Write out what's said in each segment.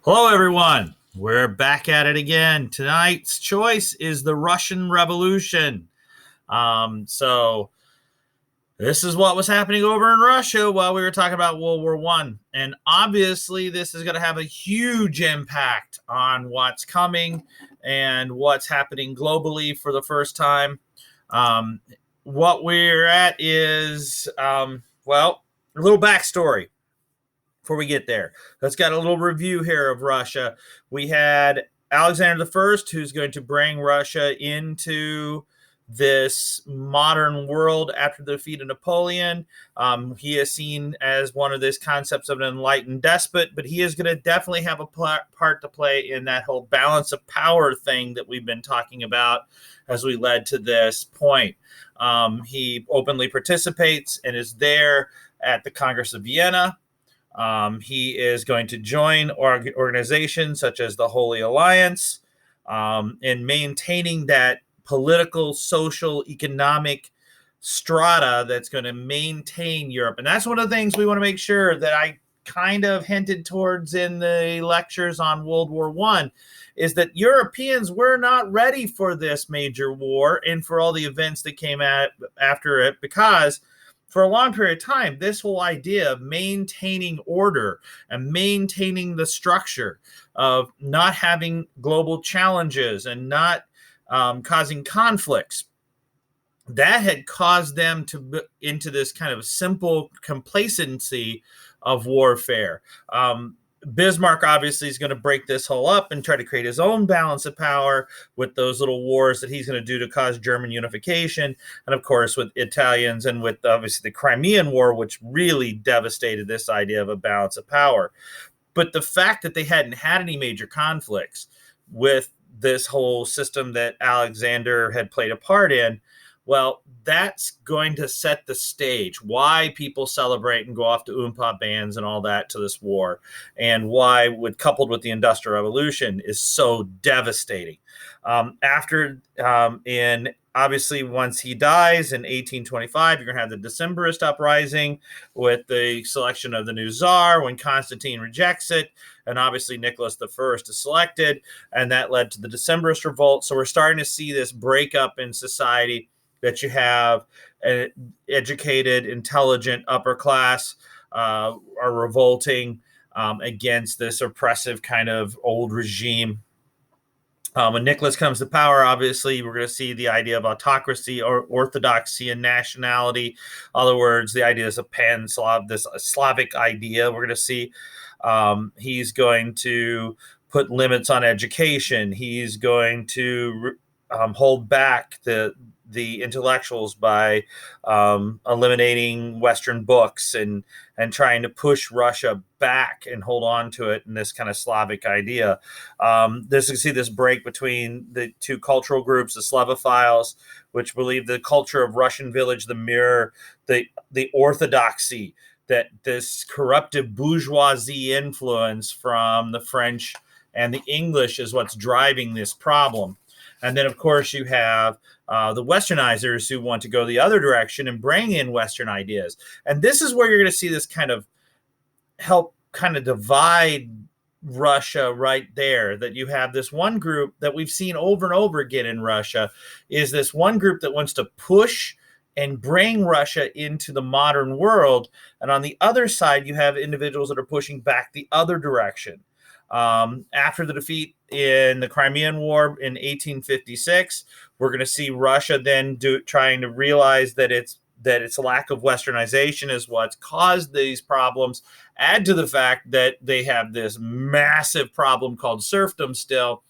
Hello, everyone. We're back at it again. Tonight's choice is the Russian Revolution. So this is what was happening over in Russia while we were talking about World War One, and obviously, this is going to have a huge impact on what's coming and what's happening globally for the first time. Um, what we're at is, a little backstory before we get there. Let's get a little review here of Russia. We had Alexander the First, who's going to bring Russia into this modern world after the defeat of Napoleon. He is seen as one of these concepts of an enlightened despot, but he is going to definitely have a part to play in that whole balance of power thing that we've been talking about as we led to this point. He openly participates and is there at the Congress of Vienna. He is going to join organizations such as the Holy Alliance in maintaining that political, social, economic strata that's going to maintain Europe. And that's one of the things we want to make sure that I kind of hinted towards in the lectures on World War One is that Europeans were not ready for this major war and for all the events that came after it, because for a long period of time, this whole idea of maintaining order and maintaining the structure of not having global challenges and not causing conflicts, that had caused them to into this kind of simple complacency of warfare. Bismarck obviously is going to break this whole up and try to create his own balance of power with those little wars that he's going to do to cause German unification. And of course, with Italians and with obviously the Crimean War, which really devastated this idea of a balance of power. But the fact that they hadn't had any major conflicts with this whole system that Alexander had played a part in, well, that's going to set the stage why people celebrate and go off to Oompa bands and all that to this war, and why, coupled with the Industrial Revolution, is so devastating. Obviously, once he dies in 1825, you're going to have the Decembrist uprising with the selection of the new czar when Constantine rejects it. And obviously, Nicholas I is selected, and that led to the Decembrist revolt. So we're starting to see this breakup in society, that you have an educated, intelligent upper class are revolting against this oppressive kind of old regime. When Nicholas comes to power, obviously, we're going to see the idea of autocracy or orthodoxy and nationality. In other words, the idea is a pan-Slav, this Slavic idea. We're going to see he's going to put limits on education. He's going to hold back the intellectuals by eliminating Western books and trying to push Russia back and hold on to it in this kind of Slavic idea. You see this break between the two cultural groups, the Slavophiles, which believe the culture of Russian village, the mirror, the orthodoxy, that this corruptive bourgeoisie influence from the French and the English is what's driving this problem. And then, of course, you have the Westernizers who want to go the other direction and bring in Western ideas. And this is where you're going to see this kind of help kind of divide Russia right there, that you have this one group that we've seen over and over again in Russia, is this one group that wants to push and bring Russia into the modern world. And on the other side, you have individuals that are pushing back the other direction. After the defeat in the Crimean War in 1856, we're going to see Russia then trying to realize that its lack of Westernization is what's caused these problems. Add to the fact that they have this massive problem called serfdom still.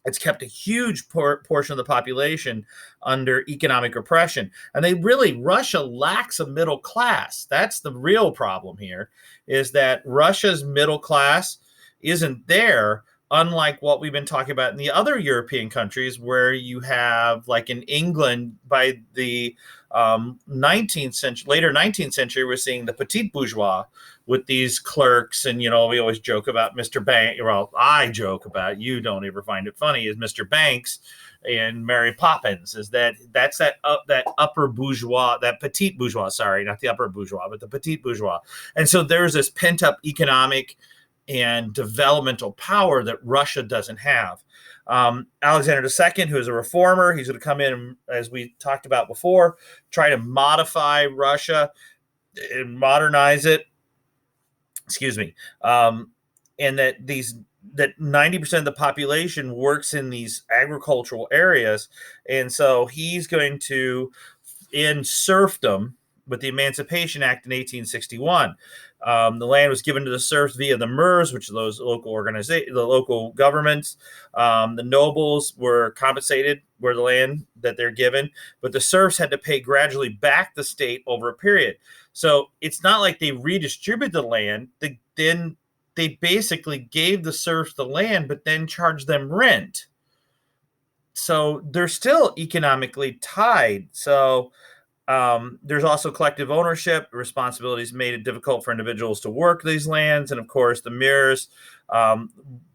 It's kept a huge portion of the population under economic repression. And Russia lacks a middle class. That's the real problem here, is that Russia's middle class isn't there, unlike what we've been talking about in the other European countries, where you have, like in England, by the 19th century, later 19th century, we're seeing the petit bourgeois with these clerks. And, we always joke about Mr. Banks. Well, I joke about, you don't ever find it funny, is Mr. Banks and Mary Poppins, is that's that upper bourgeois, that petit bourgeois, sorry, not the upper bourgeois, but the petit bourgeois. And so there's this pent up economic and developmental power that Russia doesn't have. Alexander II, who is a reformer, he's going to come in and, as we talked about before, try to modify Russia and modernize it. Excuse me. And that 90% of the population works in these agricultural areas, and so he's going to end serfdom with the Emancipation Act in 1861. The land was given to the serfs via the MERS, which are those local the local governments. The nobles were compensated for the land that they're given, but the serfs had to pay gradually back the state over a period. So it's not like they redistributed the land. They basically gave the serfs the land, but then charged them rent. So they're still economically tied. So there's also collective ownership. Responsibilities made it difficult for individuals to work these lands. And of course, the mirrors,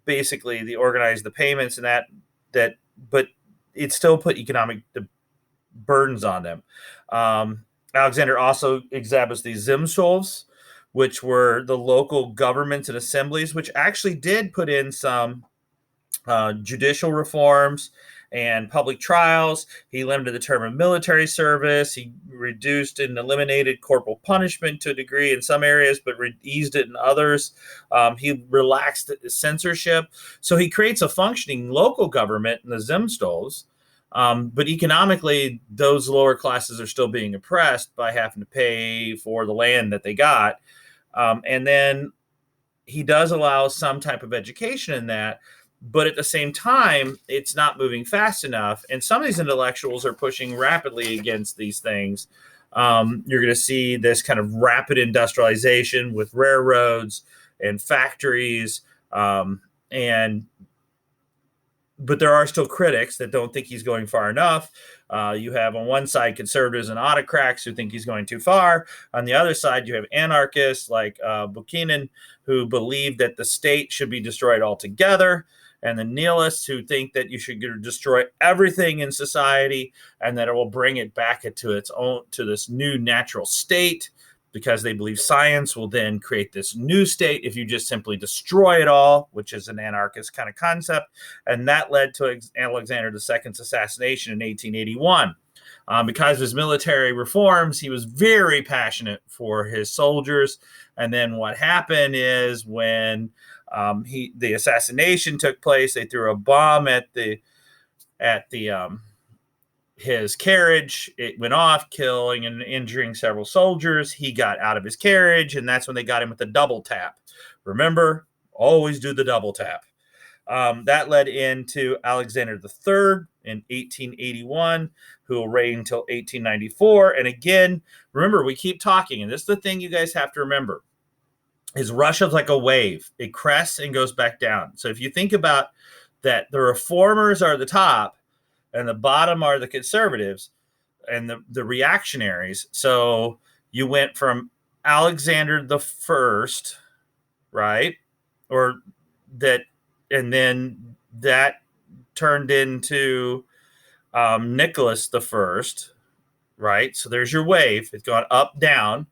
basically, they organized the payments and but it still put economic burdens on them. Alexander also established these Zemstvos, which were the local governments and assemblies, which actually did put in some judicial reforms and public trials. He limited the term of military service. He reduced and eliminated corporal punishment to a degree in some areas, but eased it in others. He relaxed censorship. So he creates a functioning local government in the Zemstvos. But economically, those lower classes are still being oppressed by having to pay for the land that they got. And then he does allow some type of education in that. But at the same time, it's not moving fast enough. And some of these intellectuals are pushing rapidly against these things. You're going to see this kind of rapid industrialization with railroads and factories. But there are still critics that don't think he's going far enough. You have on one side conservatives and autocrats who think he's going too far. On the other side, you have anarchists like Buchanan, who believe that the state should be destroyed altogether, and the nihilists who think that you should destroy everything in society and that it will bring it back to this new natural state, because they believe science will then create this new state if you just simply destroy it all, which is an anarchist kind of concept. And that led to Alexander II's assassination in 1881. Because of his military reforms, he was very passionate for his soldiers. And then what happened is when the assassination took place, they threw a bomb at his carriage. It went off, killing and injuring several soldiers. He got out of his carriage, and that's when they got him with the double tap. Remember, always do the double tap. That led into Alexander III in 1881, who will reign until 1894. And again, remember, we keep talking, and this is the thing you guys have to remember, is Russia's like a wave. It crests and goes back down. So if you think about that, the reformers are the top, and the bottom are the conservatives and the reactionaries. So you went from Alexander the First, right? And then that turned into Nicholas the First, right? So there's your wave. It's gone up, down.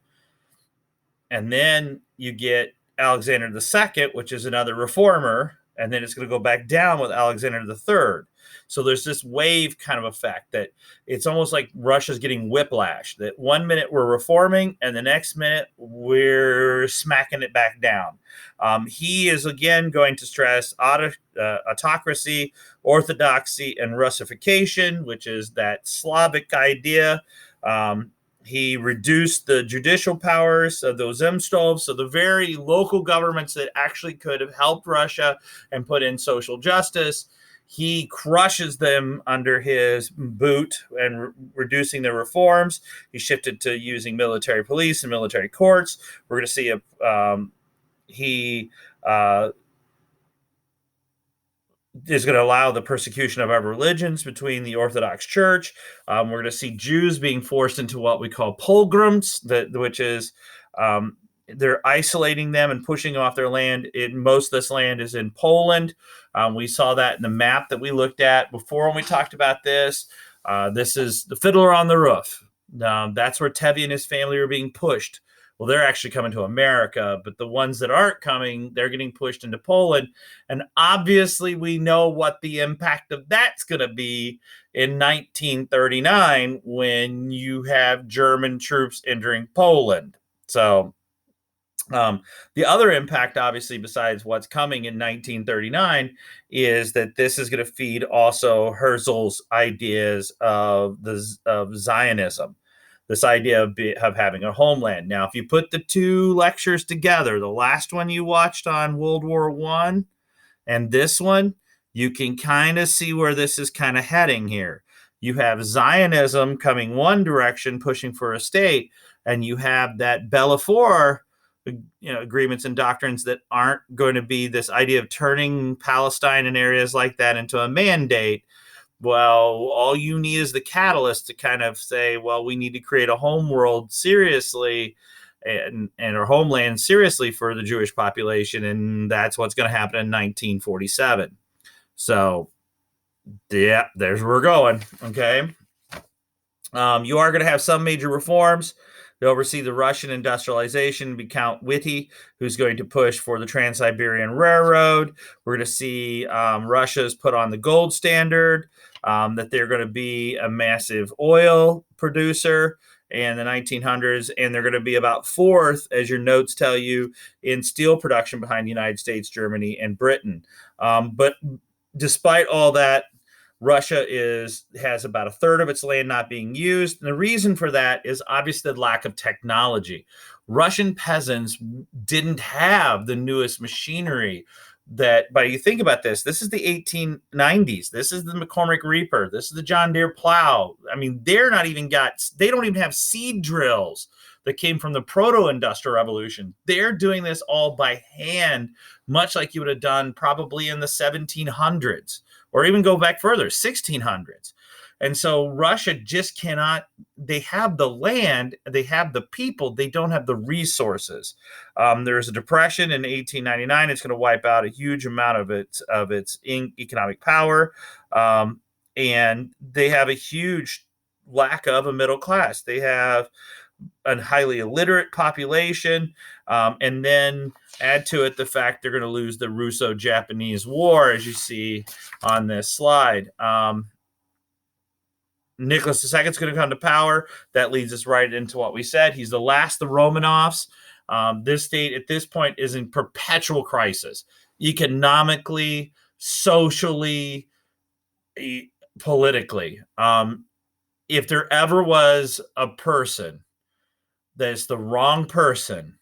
And then you get Alexander II, which is another reformer, and then it's going to go back down with Alexander III. So there's this wave kind of effect that it's almost like Russia's getting whiplash, that 1 minute we're reforming and the next minute we're smacking it back down. He is again going to stress autocracy, orthodoxy, and Russification, which is that Slavic idea. He reduced the judicial powers of those Zemstvos, so the very local governments that actually could have helped Russia and put in social justice. He crushes them under his boot and reducing the reforms. He shifted to using military police and military courts. We're going to see he is going to allow the persecution of other religions between the Orthodox Church. We're going to see Jews being forced into what we call pogroms, which is they're isolating them and pushing off their land. Most of this land is in Poland. We saw that in the map that we looked at before when we talked about this. This is the Fiddler on the Roof. That's where Tevye and his family are being pushed Well, they're actually coming to America, but the ones that aren't coming, they're getting pushed into Poland. And obviously, we know what the impact of that's going to be in 1939 when you have German troops entering Poland. So, the other impact, obviously, besides what's coming in 1939, is that this is going to feed also Herzl's ideas of Zionism, this idea of having a homeland. Now, if you put the two lectures together, the last one you watched on World War I and this one, you can kind of see where this is kind of heading here. You have Zionism coming one direction, pushing for a state, and you have that Balfour agreements and doctrines that aren't going to be this idea of turning Palestine and areas like that into a mandate. Well, all you need is the catalyst to kind of say, well, we need to create a home world seriously and our homeland seriously for the Jewish population. And that's what's going to happen in 1947. So, yeah, there's where we're going. Okay. You are going to have some major reforms. To oversee the Russian industrialization be Count Witte, who's going to push for the Trans-Siberian Railroad. We're going to see Russia's put on the gold standard, that they're going to be a massive oil producer in the 1900s, and they're going to be about fourth, as your notes tell you, in steel production behind the United States, Germany, and Britain. But despite all that, Russia has about a third of its land not being used. And the reason for that is obviously the lack of technology. Russian peasants didn't have the newest machinery but you think about this is the 1890s. This is the McCormick Reaper. This is the John Deere plow. I mean, they don't even have seed drills that came from the proto-industrial revolution. They're doing this all by hand, much like you would have done probably in the 1700s. Or even go back further, 1600s. And so Russia just cannot, they have the land, they have the people, they don't have the resources. There's a depression in 1899. It's going to wipe out a huge amount of its economic power. And they have a huge lack of a middle class. They have a highly illiterate population, and then add to it the fact they're going to lose the Russo-Japanese War, as you see on this slide. Nicholas II is going to come to power. That leads us right into what we said. He's the last of the Romanovs. This state at this point is in perpetual crisis, economically, socially, politically. If there ever was a person that's the wrong person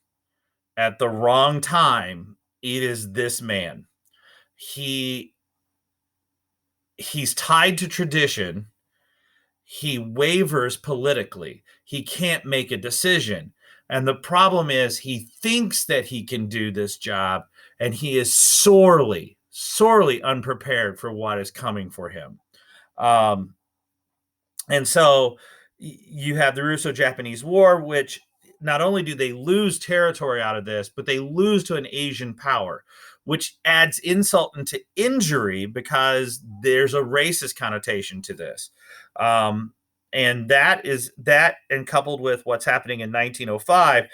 at the wrong time, it is this man. He's tied to tradition. He wavers politically. He can't make a decision. And the problem is he thinks that he can do this job, and he is sorely, sorely unprepared for what is coming for him. And so you have the Russo-Japanese War, which not only do they lose territory out of this, but they lose to an Asian power, which adds insult into injury because there's a racist connotation to this. And and coupled with what's happening in 1905,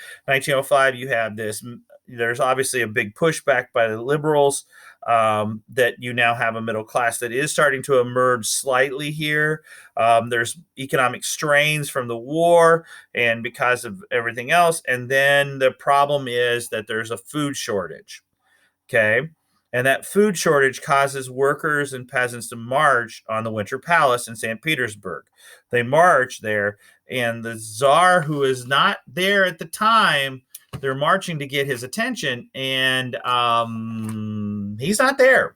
you have this, there's obviously a big pushback by the liberals, that you now have a middle class that is starting to emerge slightly here. There's economic strains from the war and because of everything else. And then the problem is that there's a food shortage. Okay. And that food shortage causes workers and peasants to march on the Winter Palace in St. Petersburg. They march there, and the Tsar, who is not there at the time, they're marching to get his attention, and he's not there.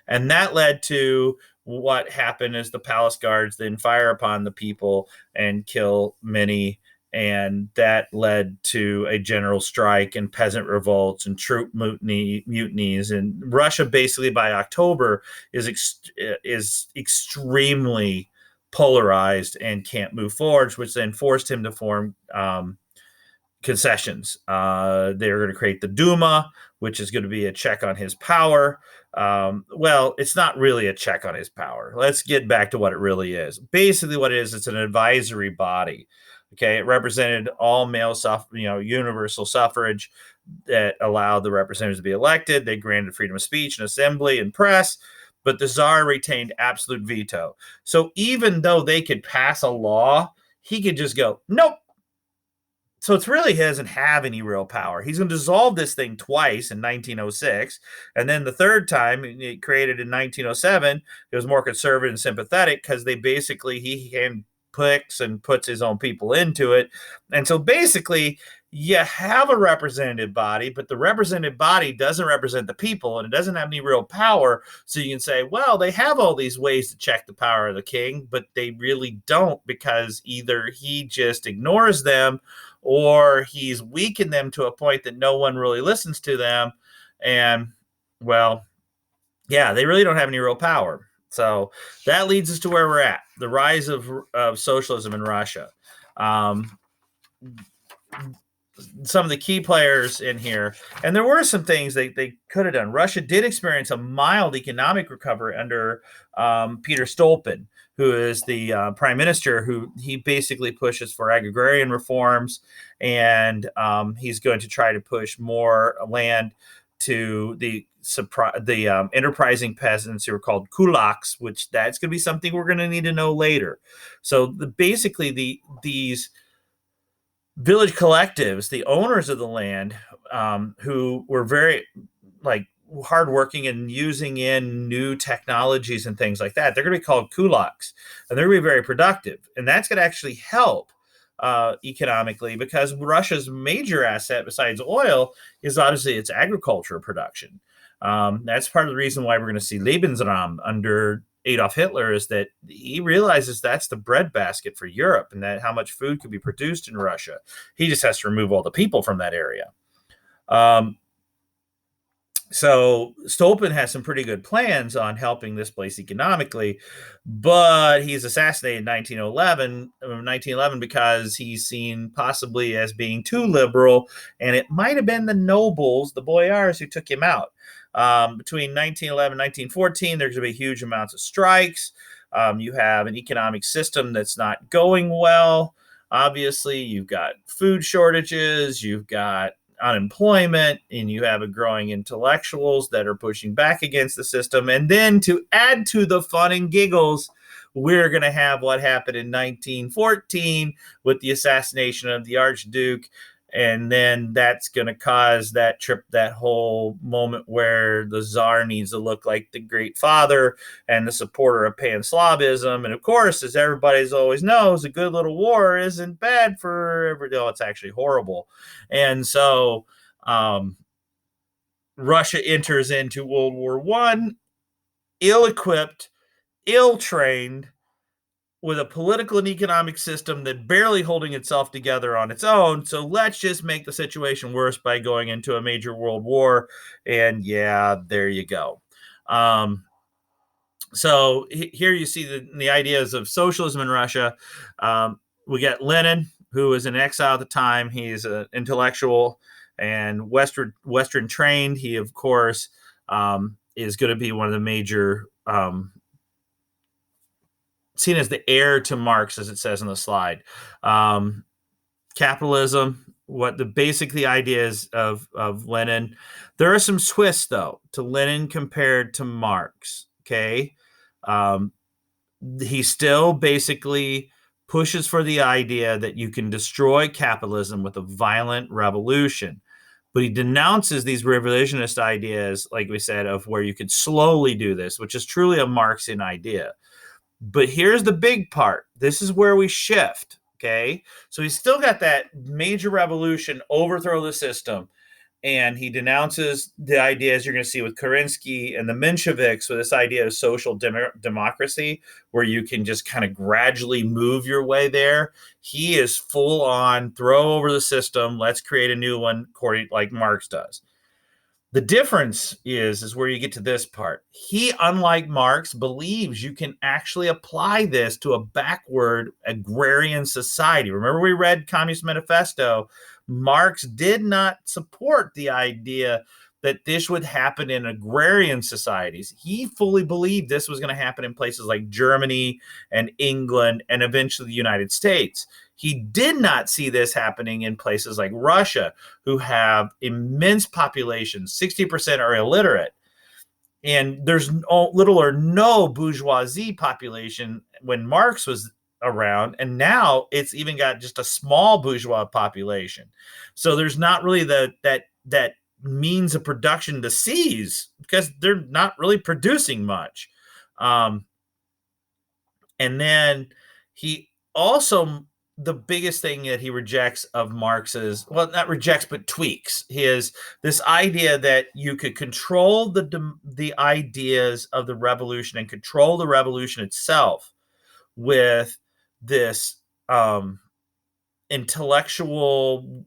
And that led to what happened is the palace guards then fire upon the people and kill many. And that led to a general strike and peasant revolts and troop mutinies. And Russia, basically by October, is extremely polarized and can't move forward, which then forced him to form concessions. They're going to create the Duma, which is going to be a check on his power. Well, it's not really a check on his power. Let's get back to what it really is. Basically, what it is, it's an advisory body. Okay, it represented all male universal suffrage that allowed the representatives to be elected. They granted freedom of speech and assembly and press, but the czar retained absolute veto. So even though they could pass a law, he could just go, nope. So it's really, he doesn't have any real power. He's going to dissolve this thing twice in 1906, and then the third time, it created in 1907, it was more conservative and sympathetic because he handpicks and puts his own people into it. And so basically, you have a representative body, but the representative body doesn't represent the people, and it doesn't have any real power. So you can say, well, they have all these ways to check the power of the king, but they really don't, because either he just ignores them or he's weakened them to a point that no one really listens to them. And, well, yeah, they really don't have any real power. So that leads us to where we're at, the rise of socialism in Russia. Some of the key players in here, and there were some things they could have done. Russia did experience a mild economic recovery under Peter Stolpen, who is the prime minister, who he basically pushes for agrarian reforms, and he's going to try to push more land to the enterprising peasants who are called kulaks, which that's going to be something we're going to need to know later. So basically these village collectives, the owners of the land, who were very hardworking and using in new technologies and things like that, they're going to be called kulaks, and they're going to be very productive. And that's going to actually help economically, because Russia's major asset besides oil is obviously its agriculture production. That's part of the reason why we're going to see Lebensraum under Adolf Hitler, is that he realizes that's the breadbasket for Europe, and that how much food could be produced in Russia. He just has to remove all the people from that area. So Stolpen has some pretty good plans on helping this place economically, but he's assassinated in 1911 because he's seen possibly as being too liberal, and it might have been the nobles, the boyars, who took him out. Between 1911 and 1914, there's going to be huge amounts of strikes. You have an economic system that's not going well. Obviously, you've got food shortages, you've got unemployment, and you have a growing intellectuals that are pushing back against the system. And then to add to the fun and giggles, we're going to have what happened in 1914 with the assassination of the Archduke. And then that's going to cause that whole moment where the Tsar needs to look like the Great Father and the supporter of Pan-Slavism. And of course, as everybody always knows, a good little war isn't bad for everybody. No, it's actually horrible. And so Russia enters into World War I, ill-equipped, ill-trained, with a political and economic system that barely holding itself together on its own. So let's just make the situation worse by going into a major world war. And yeah, there you go. So here you see the ideas of socialism in Russia. We got Lenin, who was in exile at the time. He's an intellectual and Western trained. He, of course, is going to be one of the major seen as the heir to Marx, as it says on the slide. Capitalism, what the ideas of Lenin. There are some twists, though, to Lenin compared to Marx. Okay. He still basically pushes for the idea that you can destroy capitalism with a violent revolution. But he denounces these revisionist ideas, like we said, of where you could slowly do this, which is truly a Marxian idea. But here's the big part. This is where we shift, okay? So he's still got that major revolution, overthrow the system, and he denounces the ideas you're going to see with Kerensky and the Mensheviks, with this idea of social democracy, where you can just kind of gradually move your way there. He is full on, throw over the system, let's create a new one, according like Marx does. The difference is where you get to this part. He, unlike Marx, believes you can actually apply this to a backward agrarian society. Remember, we read Communist Manifesto. Marx did not support the idea that this would happen in agrarian societies. He fully believed this was going to happen in places like Germany and England and eventually the United States. He did not see this happening in places like Russia, who have immense populations. 60% are illiterate. And there's little or no bourgeoisie population when Marx was around, and now it's even got just a small bourgeois population. So there's not really that means of production to seize because they're not really producing much. And then he also, the biggest thing that he rejects of Marx's, well, not rejects, but tweaks, is this idea that you could control the ideas of the revolution and control the revolution itself with this intellectual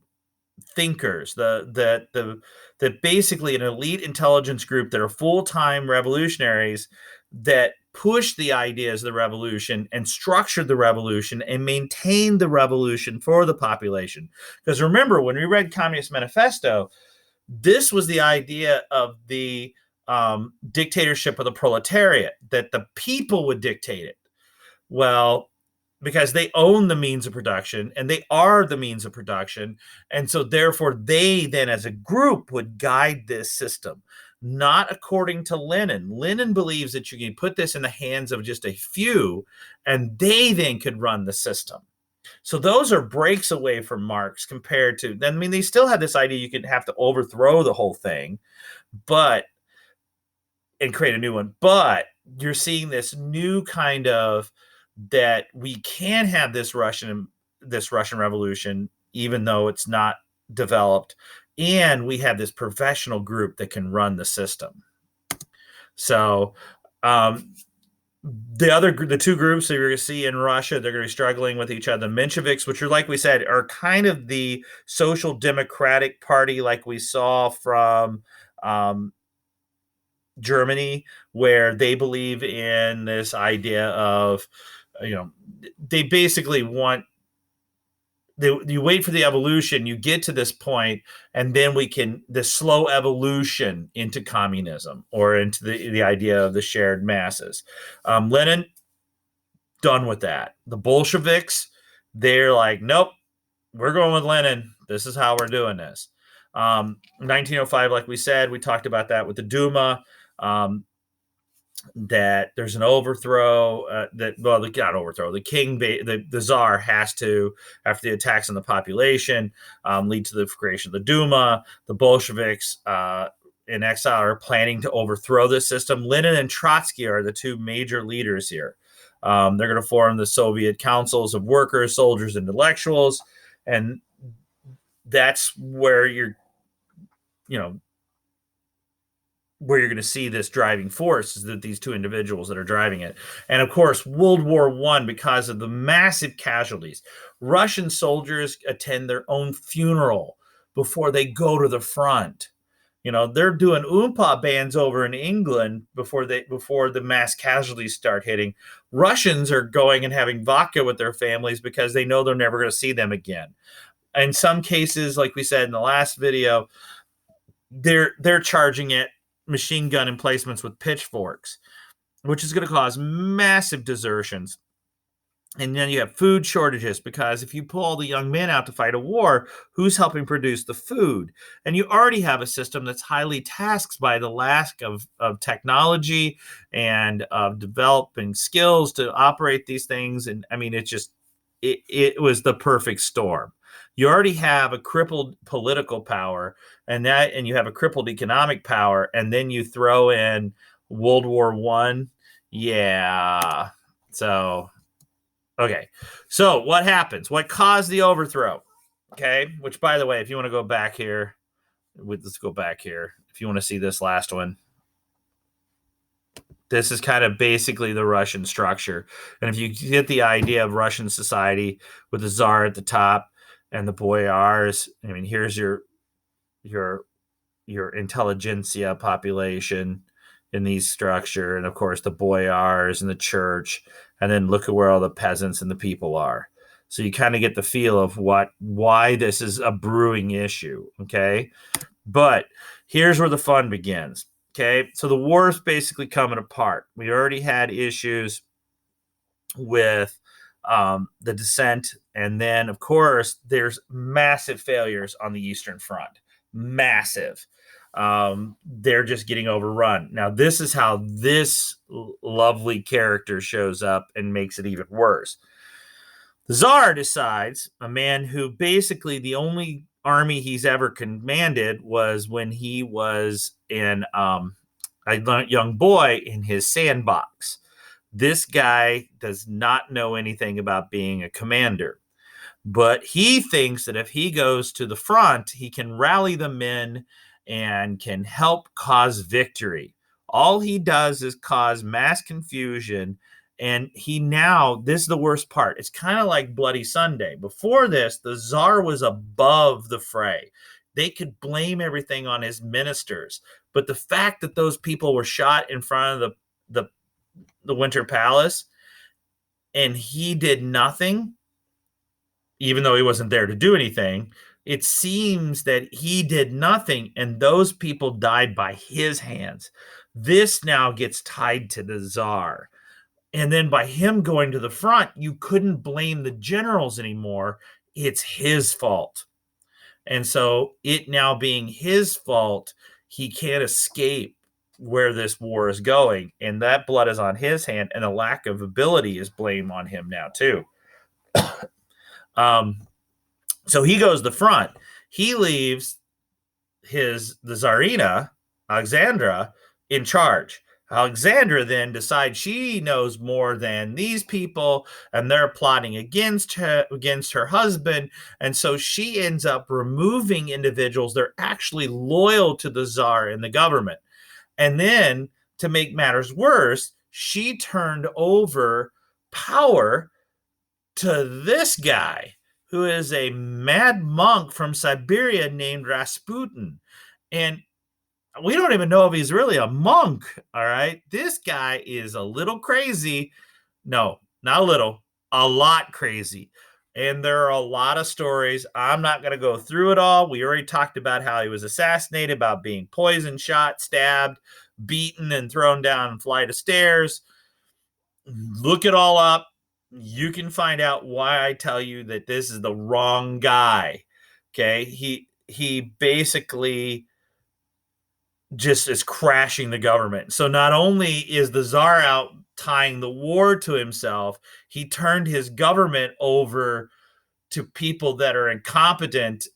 thinkers, that basically an elite intelligence group that are full-time revolutionaries that push the ideas of the revolution and structure the revolution and maintain the revolution for the population. Because remember, when we read Communist Manifesto, this was the idea of the dictatorship of the proletariat, that the people would dictate it. Well, because they own the means of production and they are the means of production. And so therefore they then as a group would guide this system, not according to Lenin. Lenin believes that you can put this in the hands of just a few and they then could run the system. So those are breaks away from Marx compared to, I mean, they still had this idea you could have to overthrow the whole thing, and create a new one. But you're seeing this new kind of, that we can have this Russian Revolution, even though it's not developed, and we have this professional group that can run the system. So the two groups that you're going to see in Russia, they're going to be struggling with each other. The Mensheviks, which are, like we said, are kind of the social democratic party, like we saw from Germany, where they believe in this idea of, they basically want, you wait for the evolution, you get to this point, and then the slow evolution into communism or into the idea of the shared masses. Lenin, done with that. The Bolsheviks, they're like, nope, we're going with Lenin. This is how we're doing this. 1905, like we said, we talked about that with the Duma. That there's an overthrow, the king, the Tsar has to, after the attacks on the population, lead to the creation of the Duma. The Bolsheviks in exile are planning to overthrow this system. Lenin and Trotsky are the two major leaders here. They're going to form the Soviet councils of workers, soldiers, and intellectuals, and that's where you're going to see this driving force, is that these two individuals that are driving it. And of course, World War I, because of the massive casualties, Russian soldiers attend their own funeral before they go to the front. They're doing oompa bands over in England before the mass casualties start hitting. Russians are going and having vodka with their families because they know they're never going to see them again. In some cases, like we said in the last video, they're charging it machine gun emplacements with pitchforks, which is going to cause massive desertions. And then you have food shortages, because if you pull all the young men out to fight a war, who's helping produce the food? And you already have a system that's highly tasked by the lack of technology and of developing skills to operate these things. And I mean, it was the perfect storm. You already have a crippled political power, and you have a crippled economic power, and then you throw in World War I. Yeah. So, okay. So what happens? What caused the overthrow? Okay. Which, by the way, if you want to go back here, let's go back here. If you want to see this last one, this is kind of basically the Russian structure. And if you get the idea of Russian society with the Tsar at the top and the boyars, I mean, here's your intelligentsia population in these structure, and of course the boyars and the church, and then look at where all the peasants and the people are. So you kind of get the feel of why this is a brewing issue. Okay, but here's where the fun begins. Okay, so the war is basically coming apart. We already had issues with the descent. And then, of course, there's massive failures on the Eastern Front. Massive. They're just getting overrun. Now, this is how this lovely character shows up and makes it even worse. The Tsar decides, a man who basically the only army he's ever commanded was when he was a young boy in his sandbox. This guy does not know anything about being a commander, but he thinks that if he goes to the front, he can rally the men and can help cause victory. All he does is cause mass confusion. And this is the worst part. It's kind of like Bloody Sunday. Before this, the Tsar was above the fray. They could blame everything on his ministers. But the fact that those people were shot in front of the Winter Palace and he did nothing, even though he wasn't there to do anything, it seems that he did nothing and those people died by his hands. This now gets tied to the Tsar. And then by him going to the front, you couldn't blame the generals anymore. It's his fault. And so it now being his fault, he can't escape where this war is going. And that blood is on his hand, and a lack of ability is blamed on him now, too. So he goes to the front. He leaves the Tsarina, Alexandra, in charge. Alexandra then decides she knows more than these people, and they're plotting against her husband. And so she ends up removing individuals that are actually loyal to the Tsar and the government. And then, to make matters worse, she turned over power to this guy who is a mad monk from Siberia named Rasputin. And we don't even know if he's really a monk, all right? This guy is a little crazy. No, not a little, a lot crazy. And there are a lot of stories. I'm not going to go through it all. We already talked about how he was assassinated, about being poisoned, shot, stabbed, beaten, and thrown down a flight of stairs. Look it all up. You can find out why I tell you that this is the wrong guy. Okay? He basically just is crashing the government. So not only is the Tsar out tying the war to himself, he turned his government over to people that are incompetent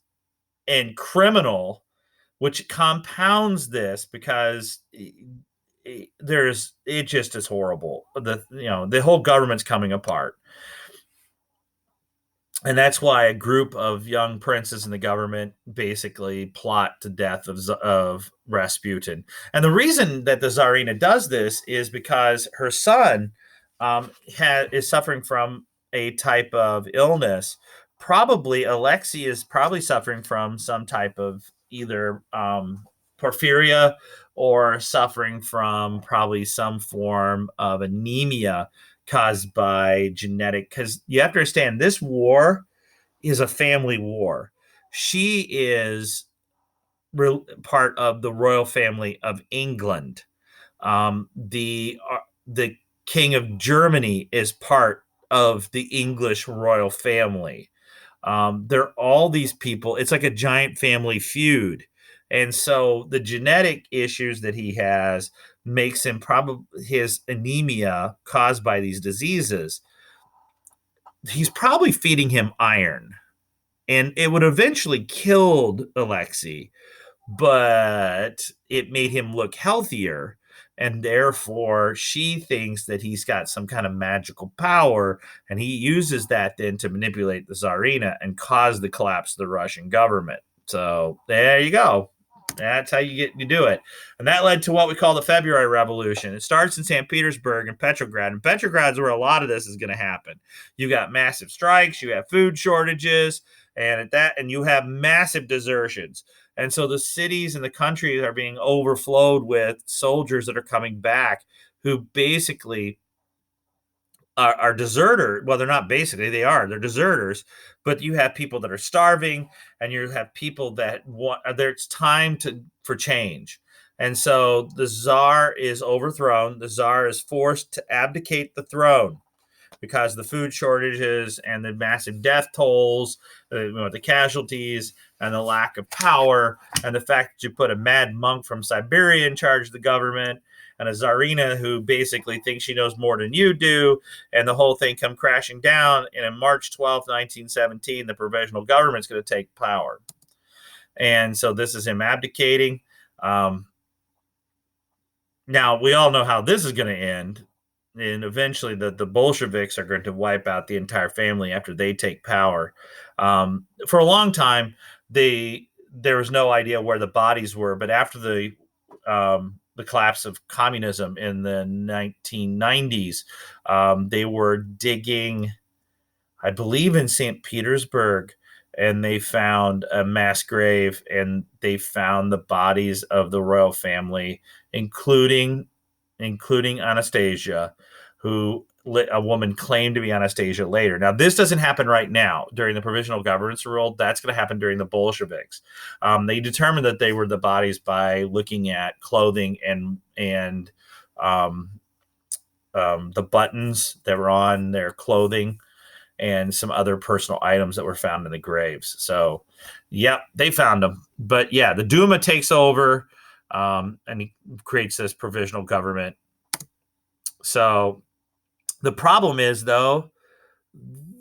and criminal, which compounds this because it just is horrible. The whole government's coming apart. And that's why a group of young princes in the government basically plot the death of Rasputin. And the reason that the Tsarina does this is because her son is suffering from a type of illness. Probably Alexei is probably suffering from some type of either porphyria or suffering from probably some form of anemia caused by genetic, because you have to understand this war is a family war. She is part of the royal family of England. The King of Germany is part of the English royal family. They're all these people. It's like a giant family feud. And so the genetic issues that he has makes him his anemia caused by these diseases. He's probably feeding him iron, and it would eventually killed Alexei, but it made him look healthier. And therefore, she thinks that he's got some kind of magical power, and he uses that then to manipulate the Tsarina and cause the collapse of the Russian government. So there you go. That's how you do it. And that led to what we call the February Revolution. It starts in St. Petersburg and Petrograd. And Petrograd's where a lot of this is going to happen. You got massive strikes, you have food shortages, and you have massive desertions. And so the cities and the countries are being overflowed with soldiers that are coming back who basically are deserters. Well, they're not basically, they're deserters. But you have people that are starving, and you have people that want, there's time for change. And so the Tsar is overthrown. The Tsar is forced to abdicate the throne. because of the food shortages and the massive death tolls, the casualties, and the lack of power, and the fact that you put a mad monk from Siberia in charge of the government, and a czarina who basically thinks she knows more than you do, and the whole thing come crashing down. And on March 12th, 1917, the provisional government's going to take power. And so this is him abdicating. Now, we all know how this is going to end. And eventually the Bolsheviks are going to wipe out the entire family after they take power. For a long time, there was no idea where the bodies were, but after the collapse of communism in the 1990s, they were digging, I believe, in St. Petersburg, and they found a mass grave, and they found the bodies of the royal family, including Anastasia, who a woman claimed to be Anastasia later. Now, this doesn't happen right now during the provisional government's rule. That's going to happen during the Bolsheviks. They determined that they were the bodies by looking at clothing and the buttons that were on their clothing and some other personal items that were found in the graves. So, yep, they found them. But yeah, the Duma takes over, and he creates this provisional government. So the problem is, though,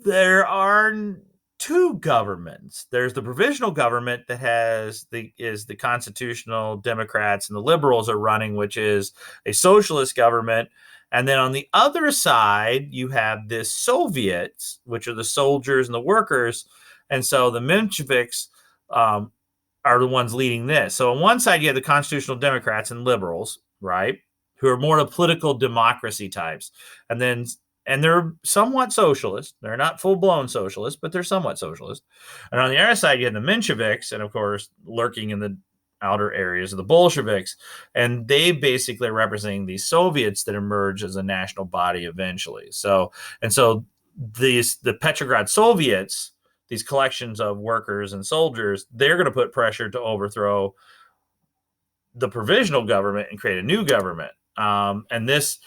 there are two governments. There's the provisional government that is the constitutional Democrats and the liberals are running, which is a socialist government. And then on the other side, you have the Soviets, which are the soldiers and the workers. And so the Mensheviks are the ones leading this. So on one side, you have the constitutional Democrats and liberals, right, who are more the political democracy types. And they're somewhat socialist. They're not full-blown socialist, but they're somewhat socialist. And on the other side, you have the Mensheviks, and of course, lurking in the outer areas of the Bolsheviks. And they basically are representing these Soviets that emerge as a national body eventually. So the Petrograd Soviets, these collections of workers and soldiers, they're going to put pressure to overthrow the provisional government and create a new government. This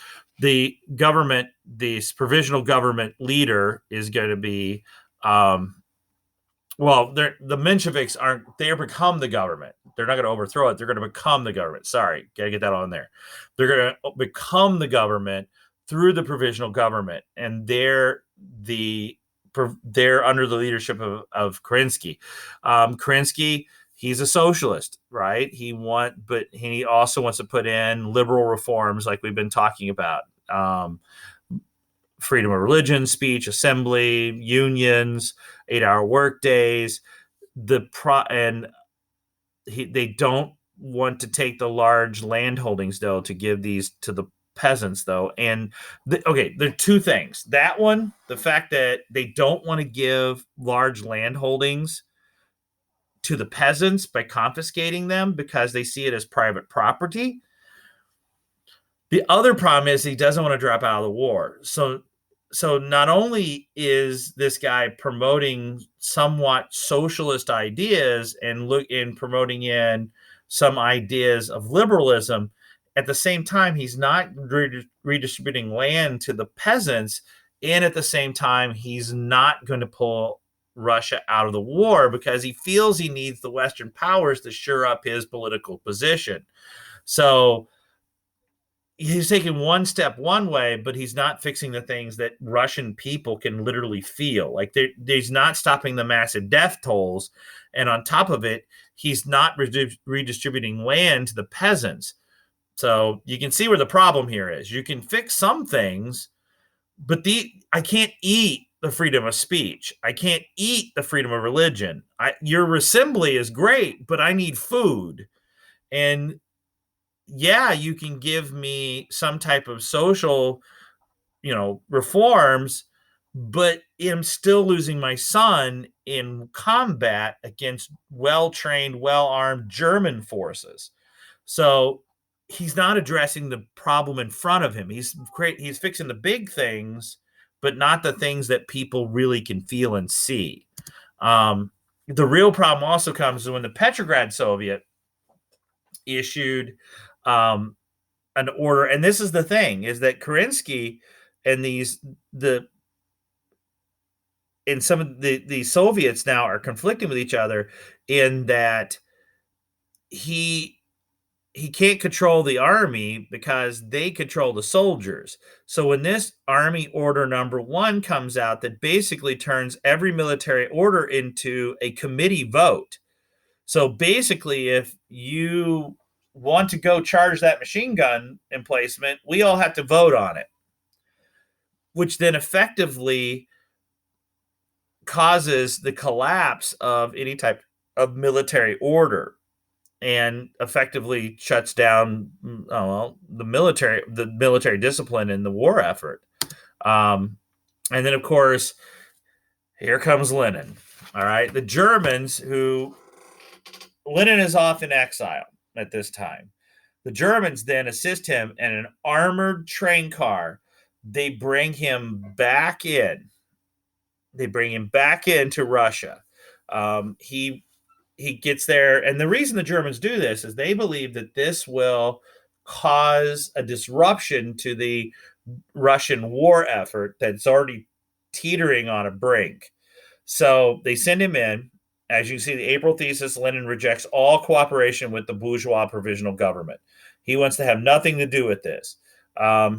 provisional government leader is going to be, the Mensheviks they become the government. They're not going to overthrow it. They're going to become the government. Sorry, got to get that on there. They're going to become the government through the provisional government, and they're under the leadership of Kerensky. Kerensky, he's a socialist, right? He also wants to put in liberal reforms like we've been talking about. Freedom of religion, speech, assembly, unions, 8-hour work days. They don't want to take the large land holdings, though, to give these to the peasants, though. And there are two things. That one, the fact that they don't want to give large land holdings to the peasants by confiscating them because they see it as private property. The other problem is he doesn't want to drop out of the war. So not only is this guy promoting somewhat socialist ideas and promoting in some ideas of liberalism, at the same time, he's not redistributing land to the peasants. And at the same time, he's not going to pull Russia out of the war because he feels he needs the Western powers to shore up his political position. So he's taking one step one way, but he's not fixing the things that Russian people can literally feel. Like he's not stopping the massive death tolls. And on top of it, he's not redistributing land to the peasants. So you can see where the problem here is. You can fix some things, but I can't eat the freedom of speech. I can't eat the freedom of religion. Your assembly is great, but I need food. And yeah, you can give me some type of social, reforms, but I'm still losing my son in combat against well-trained, well-armed German forces. So he's not addressing the problem in front of him. He's fixing the big things, but not the things that people really can feel and see. The real problem also comes when the Petrograd Soviet issued an order, and this is the thing, is that Kerensky and the and some of the Soviets now are conflicting with each other in that he can't control the army because they control the soldiers. So when this Army Order Number 1 comes out, that basically turns every military order into a committee vote. So basically, if you want to go charge that machine gun emplacement, we all have to vote on it, which then effectively causes the collapse of any type of military order and effectively shuts down the military discipline in the war effort. And then, of course, here comes Lenin. All right. The Germans, who Lenin is off in exile at this time. The Germans then assist him in an armored train car. They bring him back in. They bring him back into Russia. He gets there, and the reason the Germans do this is they believe that this will cause a disruption to the Russian war effort that's already teetering on a brink. So they send him in. As you can see, the April thesis, Lenin rejects all cooperation with the bourgeois provisional government. He wants to have nothing to do with this.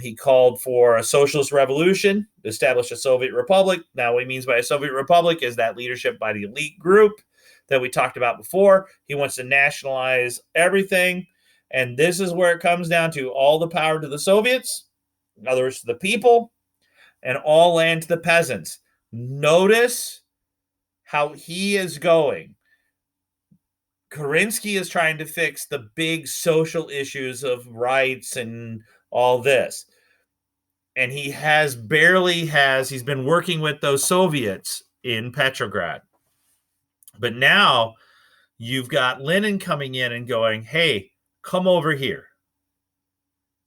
He called for a socialist revolution, establish a Soviet republic. Now, what he means by a Soviet republic is that leadership by the elite group that we talked about before. He wants to nationalize everything. And this is where it comes down to all the power to the Soviets, in other words, to the people, and all land to the peasants. Notice how he is going. Kerensky is trying to fix the big social issues of rights and all this. And he's been working with those Soviets in Petrograd. But now you've got Lenin coming in and going, hey, come over here.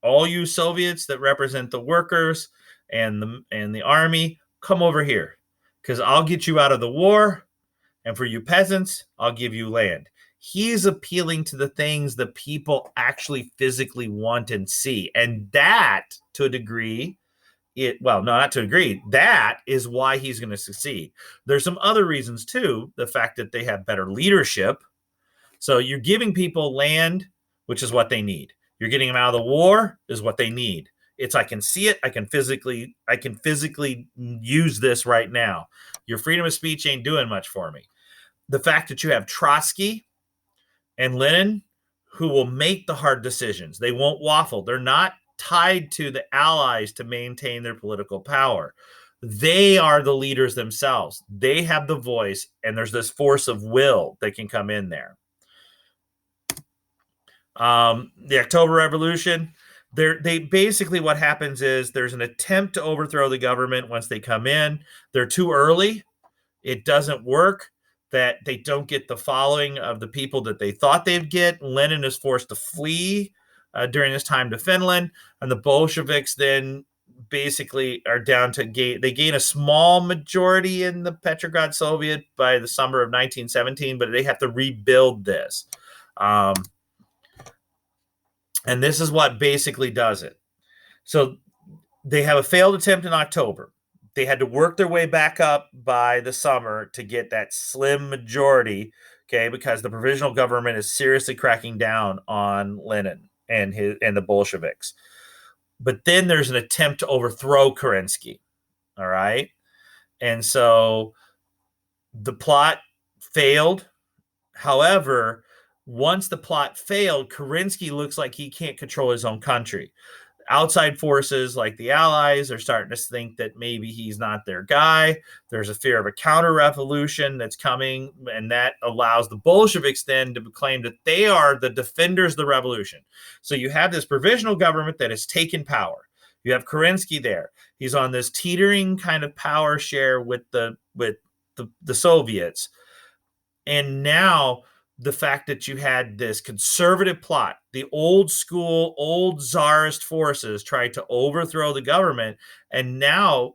All you Soviets that represent the workers and the army, come over here. Because I'll get you out of the war. And for you peasants, I'll give you land. He's appealing to the things the people actually physically want and see. And that, to a degree, not to a degree, that is why he's going to succeed. There's some other reasons, too. The fact that they have better leadership. So you're giving people land, which is what they need. You're getting them out of the war is what they need. It's I can see it. I can physically use this right now. Your freedom of speech ain't doing much for me. The fact that you have Trotsky and Lenin who will make the hard decisions. They won't waffle. They're not tied to the Allies to maintain their political power. They are the leaders themselves. They have the voice, and there's this force of will that can come in there. The October Revolution, they basically what happens is there's an attempt to overthrow the government once they come in. They're too early. It doesn't work. That they don't get the following of the people that they thought they'd get. Lenin is forced to flee during this time to Finland, and the Bolsheviks then basically are down to they gain a small majority in the Petrograd Soviet by the summer of 1917, but they have to rebuild this. And this is what basically does it. So they have a failed attempt in October. They had to work their way back up by the summer to get that slim majority, okay, because the provisional government is seriously cracking down on Lenin and the Bolsheviks. But then there's an attempt to overthrow Kerensky, all right? And so the plot failed. However, once the plot failed, Kerensky looks like he can't control his own country. Outside forces like the Allies are starting to think that maybe he's not their guy. There's a fear of a counter-revolution that's coming, and that allows the Bolsheviks then to claim that they are the defenders of the revolution. So you have this provisional government that has taken power. You have Kerensky there. He's on this teetering kind of power share with the Soviets. And now the fact that you had this conservative plot, the old school, old czarist forces tried to overthrow the government. And now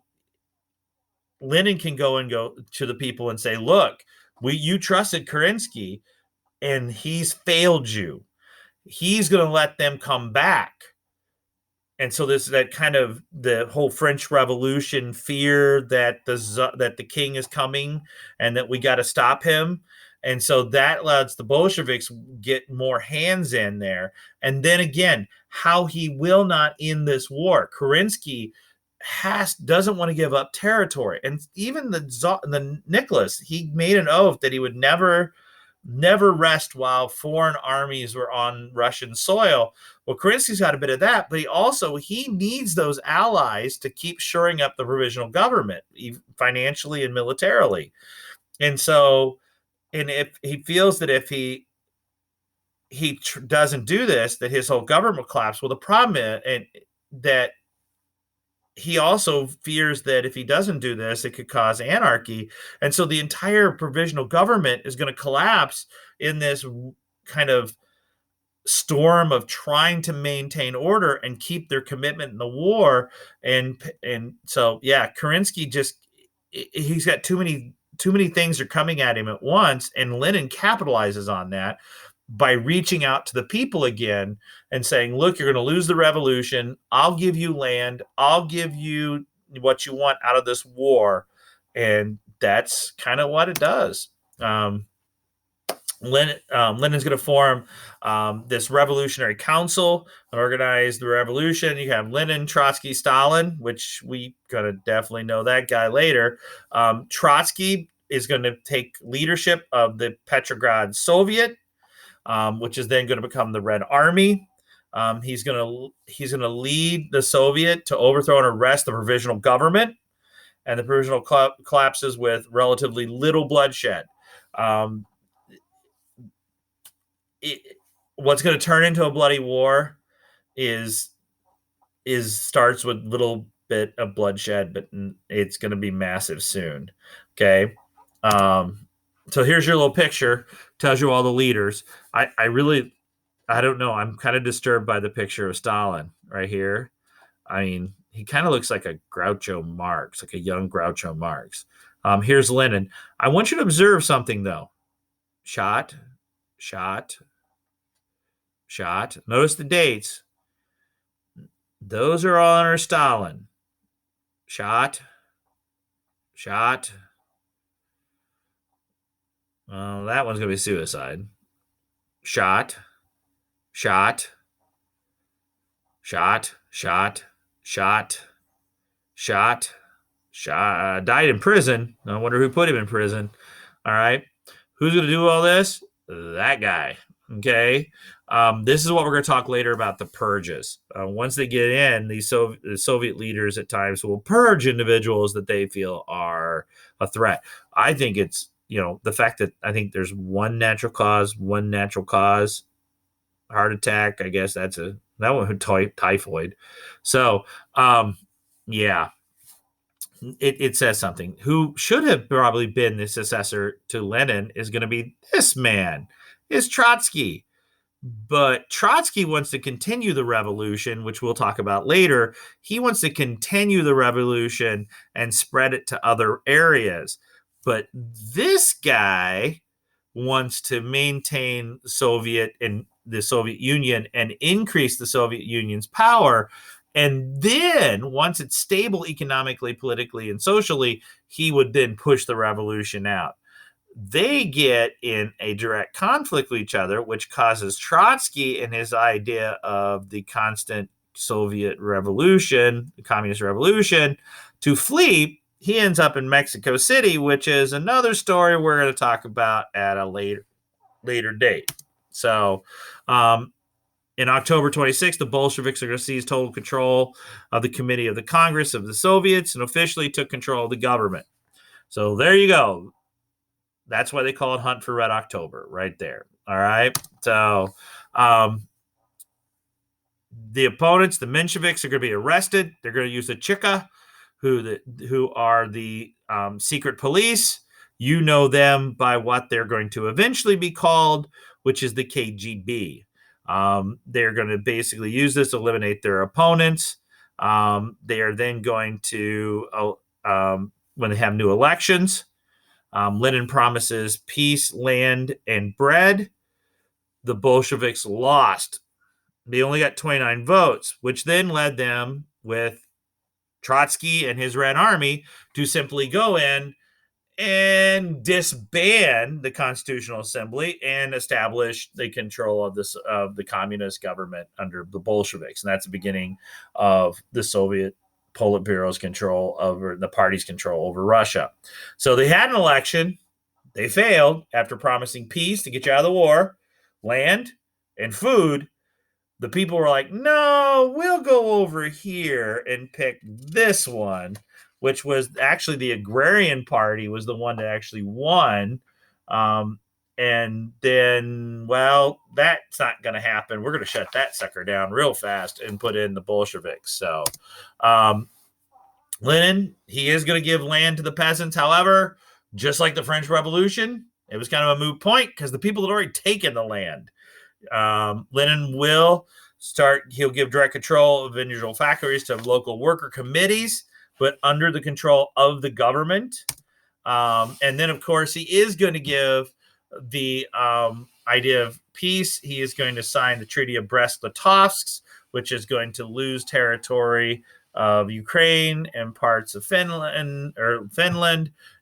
Lenin can go to the people and say, look, you trusted Kerensky and he's failed you. He's going to let them come back. and so this that kind of the whole French Revolution fear that the king is coming and that we got to stop him, and so that lets the Bolsheviks get more hands in there. And then again, how he will not end this war. Kerensky doesn't want to give up territory, and even the Nicholas, he made an oath that he would never rest while foreign armies were on Russian soil. Well, Kerensky's got a bit of that, but he needs those allies to keep shoring up the provisional government, financially and militarily. And so, and if he feels that if he doesn't do this, that his whole government will collapse. Well, the problem is, and that he also fears that if he doesn't do this, it could cause anarchy. And so the entire provisional government is going to collapse in this kind of storm of trying to maintain order and keep their commitment in the war. And so, yeah, Kerensky he's got too many things are coming at him at once. And Lenin capitalizes on that by reaching out to the people again and saying, look, you're going to lose the revolution. I'll give you land. I'll give you what you want out of this war. And that's kind of what it does. Lenin's going to form this revolutionary council and organize the revolution. You have Lenin, Trotsky, Stalin, which we going to definitely know that guy later. Trotsky is going to take leadership of the Petrograd Soviet, which is then going to become the Red Army. He's going to lead the Soviet to overthrow and arrest the provisional government, and the provisional collapses with relatively little bloodshed. What's going to turn into a bloody war starts with little bit of bloodshed, but it's going to be massive soon. Okay. So here's your little picture. Tells you all the leaders. I don't know. I'm kind of disturbed by the picture of Stalin right here. I mean, he kind of looks like a Groucho Marx, like a young Groucho Marx. Here's Lenin. I want you to observe something, though. Shot. Notice the dates. Those are all under Stalin. Shot. Well, that one's going to be suicide. Shot. Died in prison. I wonder who put him in prison. All right. Who's going to do all this? That guy. Okay. This is what we're going to talk later about the purges. Once they get in, the Soviet leaders at times will purge individuals that they feel are a threat. I think it's, the fact that I think there's one natural cause, heart attack. I guess that one typhoid. So, yeah, it says something. Who should have probably been the successor to Lenin is going to be this man, is Trotsky. But Trotsky wants to continue the revolution, which we'll talk about later. He wants to continue the revolution and spread it to other areas. But this guy wants to maintain the Soviet Union and increase the Soviet Union's power. And then once it's stable economically, politically, and socially, he would then push the revolution out. They get in a direct conflict with each other, which causes Trotsky and his idea of the constant Soviet revolution, the communist revolution, to flee. He ends up in Mexico City, which is another story we're going to talk about at a later date. So, in October 26th, the Bolsheviks are going to seize total control of the Committee of the Congress of the Soviets and officially took control of the government. So there you go. That's why they call it Hunt for Red October right there. All right. So the opponents, the Mensheviks, are going to be arrested. They're going to use the Cheka, who are the secret police. You know them by what they're going to eventually be called, which is the KGB. They're going to basically use this to eliminate their opponents. They are then going to, when they have new elections, Lenin promises peace, land, and bread. The Bolsheviks lost They only got 29 votes, which then led them, with Trotsky and his Red Army, to simply go in and disband the Constitutional Assembly and establish the control of the communist government under the Bolsheviks. And that's the beginning of the Soviet Politburo's control over the party's control over Russia. So they had an election. They failed after promising peace to get you out of the war, land, and food. The people were like, no, we'll go over here and pick this one, which was actually the Agrarian Party was the one that actually won. And then, well, that's not going to happen. We're going to shut that sucker down real fast and put in the Bolsheviks. So Lenin, he is going to give land to the peasants. However, just like the French Revolution, it was kind of a moot point because the people had already taken the land. Lenin will he'll give direct control of individual factories to local worker committees, but under the control of the government. And then, of course, he is going to give the idea of peace. He is going to sign the Treaty of Brest-Litovsk, which is going to lose territory of Ukraine and parts of Finland,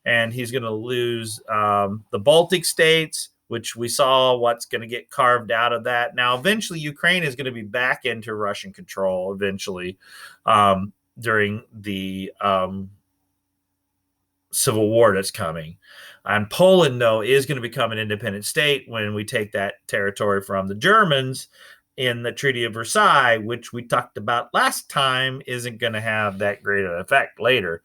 and he's going to lose the Baltic states, which we saw what's going to get carved out of that. Now, eventually, Ukraine is going to be back into Russian control eventually during the civil war that's coming. And Poland, though, is going to become an independent state when we take that territory from the Germans in the Treaty of Versailles, which we talked about last time, isn't going to have that great an effect later.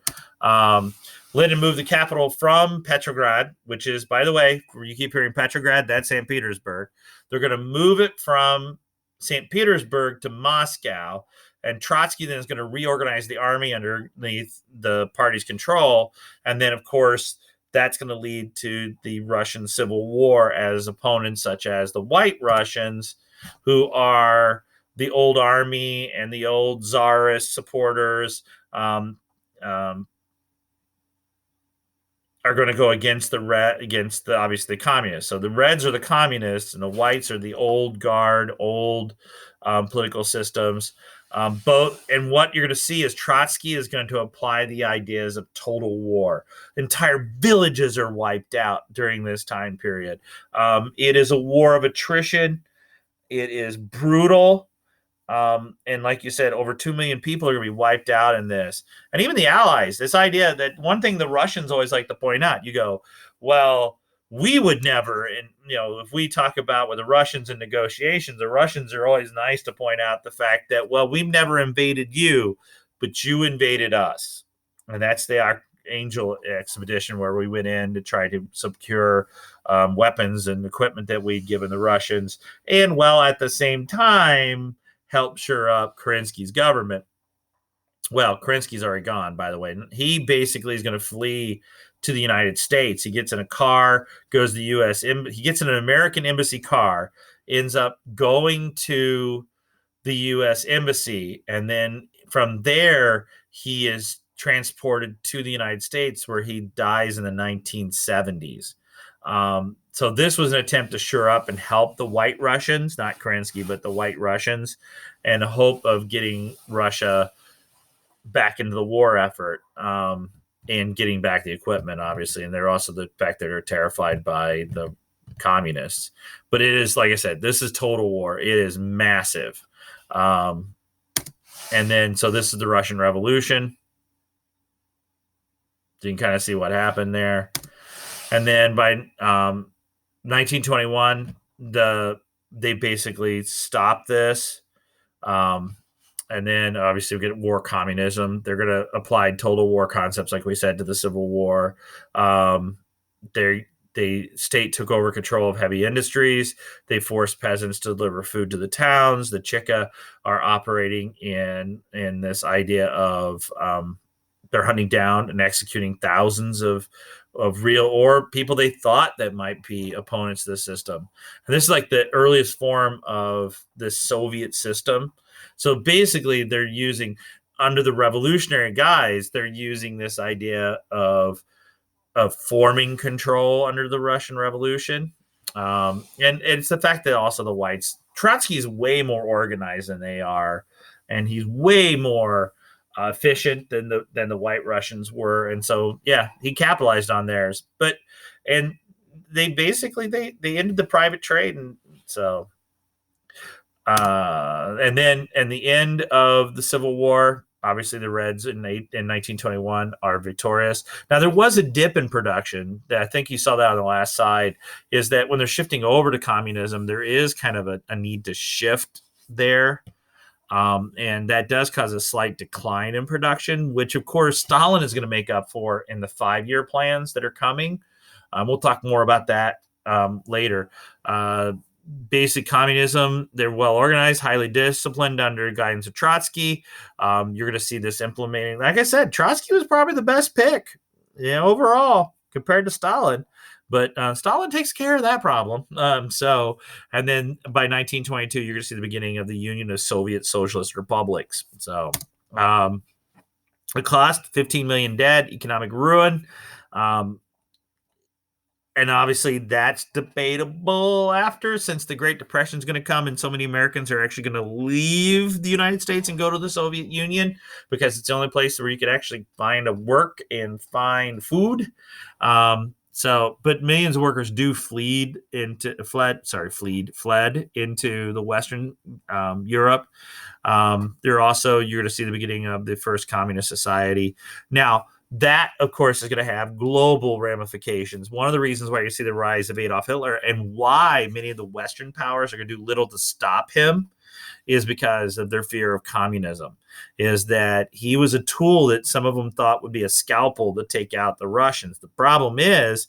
Lenin moved the capital from Petrograd, which is, by the way, you keep hearing Petrograd, that's St. Petersburg. They're going to move it from St. Petersburg to Moscow, and Trotsky then is going to reorganize the army underneath the party's control. And then, of course, that's going to lead to the Russian Civil War as opponents such as the White Russians, who are the old army and the old Tsarist supporters, are going to go against the obviously the communists. So the Reds are the communists, and the Whites are the old guard, old political systems. Both, and what you're going to see is Trotsky is going to apply the ideas of total war. Entire villages are wiped out during this time period. It is a war of attrition. It is brutal. And like you said, over 2 million people are going to be wiped out in this. And even the Allies, this idea that one thing the Russians always like to point out, you go, well, we would never, and if we talk about with the Russians in negotiations, the Russians are always nice to point out the fact that, well, we've never invaded you, but you invaded us. And that's the Archangel expedition where we went in to try to secure weapons and equipment that we'd given the Russians. And while at the same time, help shore up Kerensky's government. Well, Kerensky's already gone, by the way. He basically is going to flee to the United States. He gets in a car, goes to the U.S. He gets in an American embassy car, ends up going to the U.S. embassy, and then from there, he is transported to the United States, where he dies in the 1970s. So this was an attempt to shore up and help the White Russians, not Kerensky, but the White Russians, and a hope of getting Russia back into the war effort and getting back the equipment, obviously. And they're also the fact that they're terrified by the communists. But it is, like I said, this is total war. It is massive. And then, so this is the Russian Revolution. So you can kind of see what happened there. And then by 1921, they basically stopped this. And then obviously we get war communism. They're going to apply total war concepts, like we said, to the Civil War. The state took over control of heavy industries. They forced peasants to deliver food to the towns. The Cheka are operating in this idea of they're hunting down and executing thousands of real or people they thought that might be opponents to the system. And this is like the earliest form of the Soviet system. So basically they're using, under the revolutionary guise, they're using this idea of forming control under the Russian Revolution. And it's the fact that also the whites, Trotsky is way more organized than they are, and he's way more efficient than the White Russians were, and so yeah, he capitalized on theirs. But and they basically they ended the private trade, and so and then in the end of the Civil War, obviously the Reds in 1921 are victorious. Now there was a dip in production that I think you saw that on the last side, is that when they're shifting over to communism, there is kind of a need to shift there. And that does cause a slight decline in production, which of course Stalin is going to make up for in the 5-year plans that are coming. We'll talk more about that later. Basic communism, they're well organized, highly disciplined under guidance of Trotsky. You're going to see this implementing. Like I said, Trotsky was probably the best pick, overall compared to Stalin. But Stalin takes care of that problem. And then by 1922, you're going to see the beginning of the Union of Soviet Socialist Republics. So, the cost: 15 million dead, economic ruin. And obviously that's debatable after, since the Great Depression is going to come and so many Americans are actually going to leave the United States and go to the Soviet Union because it's the only place where you could actually find a work and find food. But millions of workers do fled into the Western Europe. You're going to see the beginning of the first communist society. Now, that, of course, is going to have global ramifications. One of the reasons why you see the rise of Adolf Hitler and why many of the Western powers are going to do little to stop him is because of their fear of communism, is that he was a tool that some of them thought would be a scalpel to take out the Russians. The problem is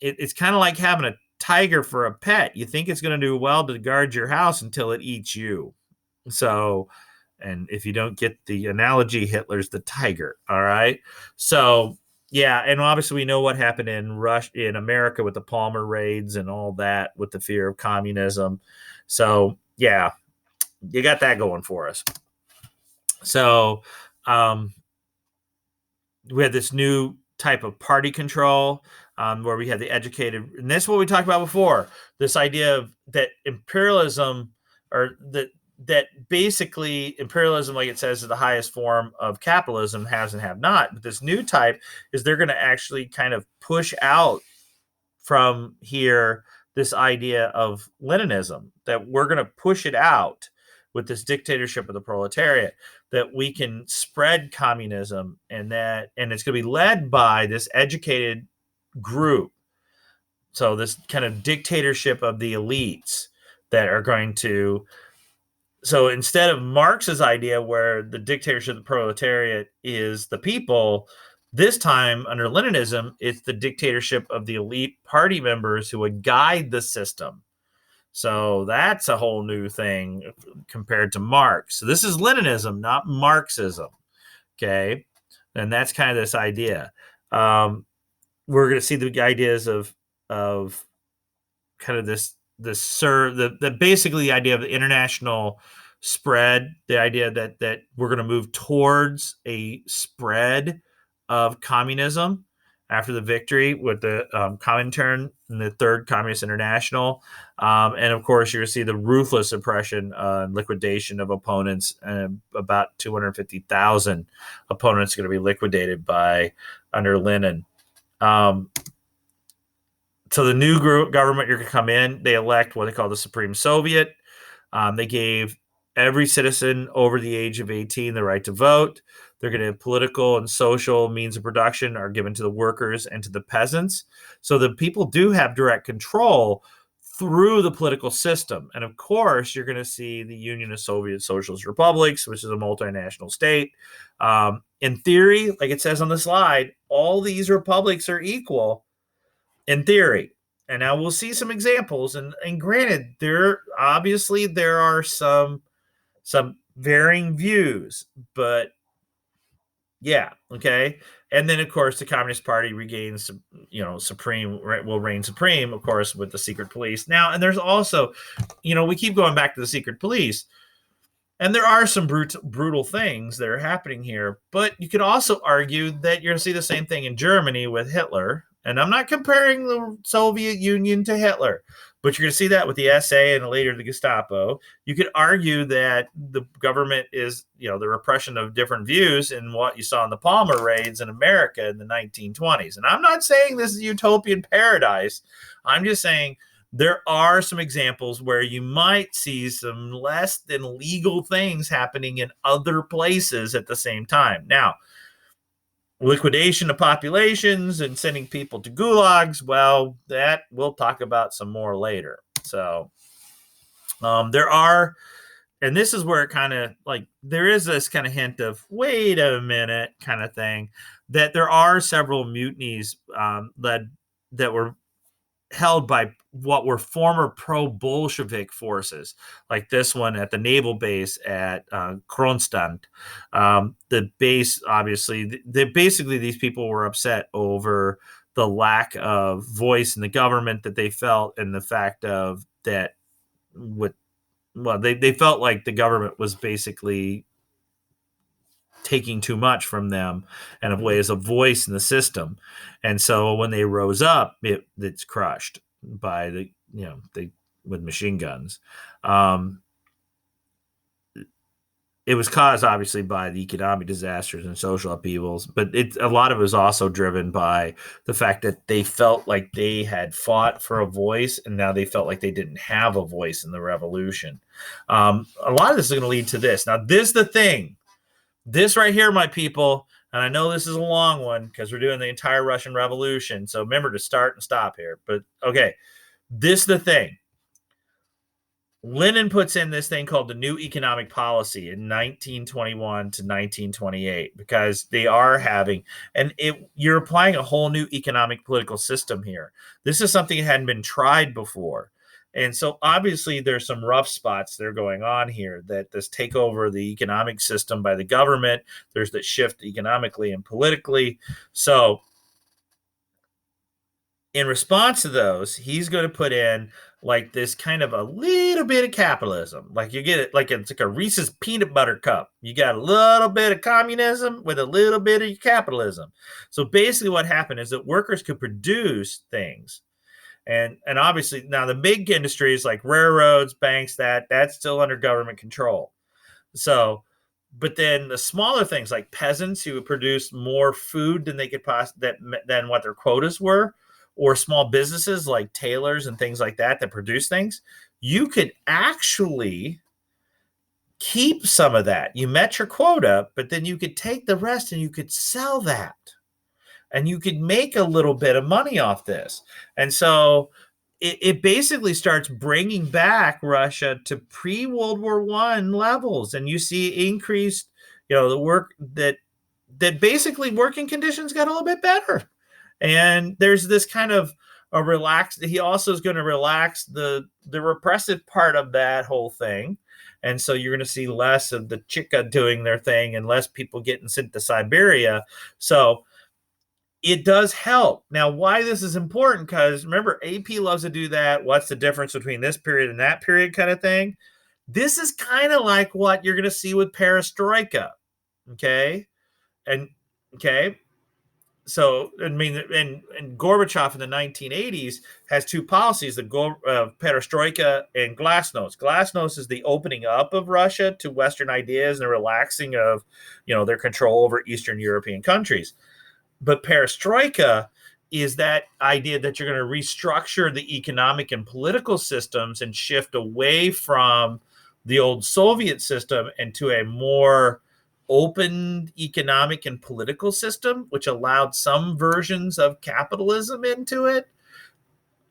it's kind of like having a tiger for a pet. You think it's going to do well to guard your house until it eats you. So... and if you don't get the analogy, Hitler's the tiger. All right. So, yeah. And obviously, we know what happened in America with the Palmer raids and all that with the fear of communism. So, yeah, you got that going for us. So, we had this new type of party control where we had the educated. And this is what we talked about before, this idea of that imperialism, or that basically imperialism, like it says, is the highest form of capitalism, has and have not. But this new type is they're going to actually kind of push out from here this idea of Leninism, that we're going to push it out with this dictatorship of the proletariat, that we can spread communism, and it's going to be led by this educated group. So this kind of dictatorship of the elites that are going to. So instead of Marx's idea where the dictatorship of the proletariat is the people, this time under Leninism, it's the dictatorship of the elite party members who would guide the system. So that's a whole new thing compared to Marx. So this is Leninism, not Marxism. Okay. And that's kind of this idea. We're going to see the ideas of kind of the basically the idea of the international spread, the idea that we're going to move towards a spread of communism after the victory with the Comintern and the Third Communist International. And of course, you're going to see the ruthless oppression and liquidation of opponents. About 250,000 opponents are going to be liquidated under Lenin. So the new government you're going to come in, they elect what they call the Supreme Soviet. They gave every citizen over the age of 18 the right to vote. They're going to have political and social means of production are given to the workers and to the peasants. So the people do have direct control through the political system. And of course, you're going to see the Union of Soviet Socialist Republics, which is a multinational state. In theory, like it says on the slide, all these republics are equal in theory. And now we'll see some examples. And granted, there are some varying views, but yeah, okay. And then of course the Communist Party regains, will reign supreme, of course, with the secret police. Now, and there's also, we keep going back to the secret police, and there are some brutal things that are happening here, but you could also argue that you're going to see the same thing in Germany with Hitler And I'm not comparing the Soviet Union to Hitler, but you're going to see that with the SA and later the Gestapo. You could argue that the government is, the repression of different views in what you saw in the Palmer raids in America in the 1920s. And I'm not saying this is utopian paradise. I'm just saying there are some examples where you might see some less than legal things happening in other places at the same time. Now, liquidation of populations and sending people to gulags, well, that we'll talk about some more later. So there are, and this is where it kind of there is this kind of hint of wait a minute kind of thing, that there are several mutinies that were held by what were former pro-Bolshevik forces, like this one at the naval base at Kronstadt. The base, obviously, basically these people were upset over the lack of voice in the government that they felt, and the fact of that they felt like the government was basically taking too much from them and a way as a voice in the system. And so when they rose up, it's crushed by with machine guns. It was caused obviously by the economic disasters and social upheavals, but a lot of it was also driven by the fact that they felt like they had fought for a voice, and now they felt like they didn't have a voice in the revolution. A lot of this is going to lead to this. Now, this is the thing. This right here, my people, and I know this is a long one because we're doing the entire Russian Revolution, so remember to start and stop here. But okay, this is the thing. Lenin puts in this thing called the New Economic Policy in 1921 to 1928 because they are having, you're applying a whole new economic political system here. This is something that hadn't been tried before. And so obviously there's some rough spots that are going on here, that this takeover of the economic system by the government, there's that shift economically and politically. So in response to those, he's going to put in this kind of a little bit of capitalism. Like you get it, it's like a Reese's peanut butter cup. You got a little bit of communism with a little bit of capitalism. So basically what happened is that workers could produce things. And obviously now the big industries like railroads, banks, that's still under government control. So, but then the smaller things like peasants who would produce more food than they could than what their quotas were, or small businesses like tailors and things like that produce things, you could actually keep some of that. You met your quota, but then you could take the rest and you could sell that. And you could make a little bit of money off this. And so it basically starts bringing back Russia to pre-World War I levels. And you see increased, the work that basically working conditions got a little bit better. And there's this kind of a relaxed, he also is going to relax the repressive part of that whole thing. And so you're going to see less of the Cheka doing their thing and less people getting sent to Siberia. So it does help. Now, why this is important, because remember, AP loves to do that. What's the difference between this period and that period kind of thing? This is kind of like what you're going to see with perestroika. Okay. So, and Gorbachev in the 1980s has two policies, the perestroika and glasnost. Glasnost is the opening up of Russia to Western ideas and the relaxing of, their control over Eastern European countries. But perestroika is that idea that you're going to restructure the economic and political systems and shift away from the old Soviet system into a more open economic and political system, which allowed some versions of capitalism into it.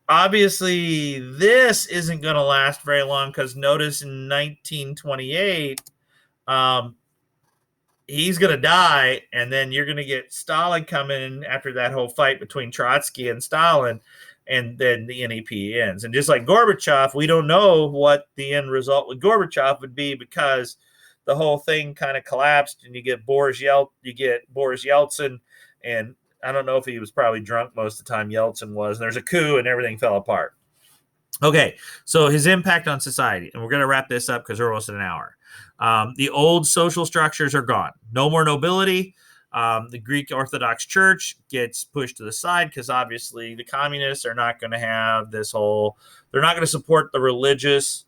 Obviously, this isn't going to last very long because notice in 1928, he's going to die, and then you're going to get Stalin coming in after that whole fight between Trotsky and Stalin, and then the NEP ends. And just like Gorbachev, we don't know what the end result with Gorbachev would be because the whole thing kind of collapsed, and you get Boris Yeltsin, and I don't know if he was probably drunk most of the time. Yeltsin was, and there's a coup, and everything fell apart. Okay, so his impact on society, and we're going to wrap this up because we're almost at an hour. The old social structures are gone. No more nobility. The Greek Orthodox Church gets pushed to the side because obviously the communists are not going to have this whole, they're not going to support the religious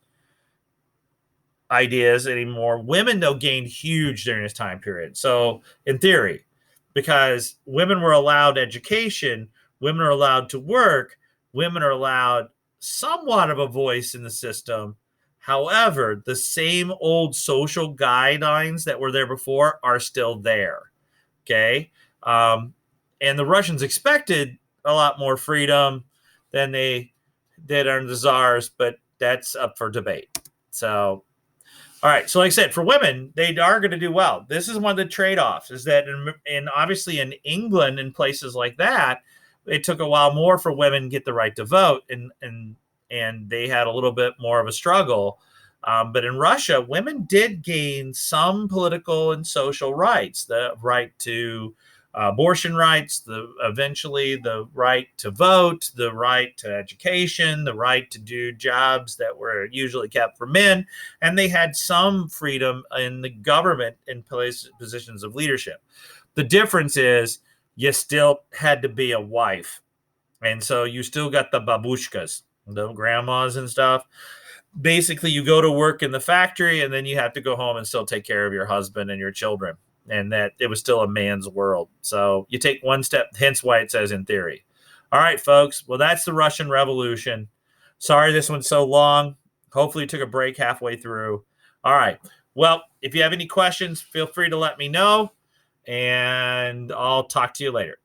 ideas anymore. Women, though, gained huge during this time period. So, in theory, because women were allowed education, women are allowed to work, women are allowed somewhat of a voice in the system. However, the same old social guidelines that were there before are still there. Okay. And the Russians expected a lot more freedom than they did under the czars, but that's up for debate. So, all right. So, like I said, for women, they are going to do well. This is one of the trade-offs is that, obviously in England and places like that, it took a while more for women to get the right to vote, and they had a little bit more of a struggle. But in Russia, women did gain some political and social rights, the right to abortion rights, eventually the right to vote, the right to education, the right to do jobs that were usually kept for men, and they had some freedom in the government in positions of leadership. The difference is you still had to be a wife, and so you still got the babushkas, the grandmas and stuff. Basically, you go to work in the factory, and then you have to go home and still take care of your husband and your children. And that it was still a man's world. So you take one step, hence why it says in theory. All right, folks. Well, that's the Russian Revolution. Sorry this one's so long. Hopefully you took a break halfway through. All right. Well, if you have any questions, feel free to let me know, and I'll talk to you later.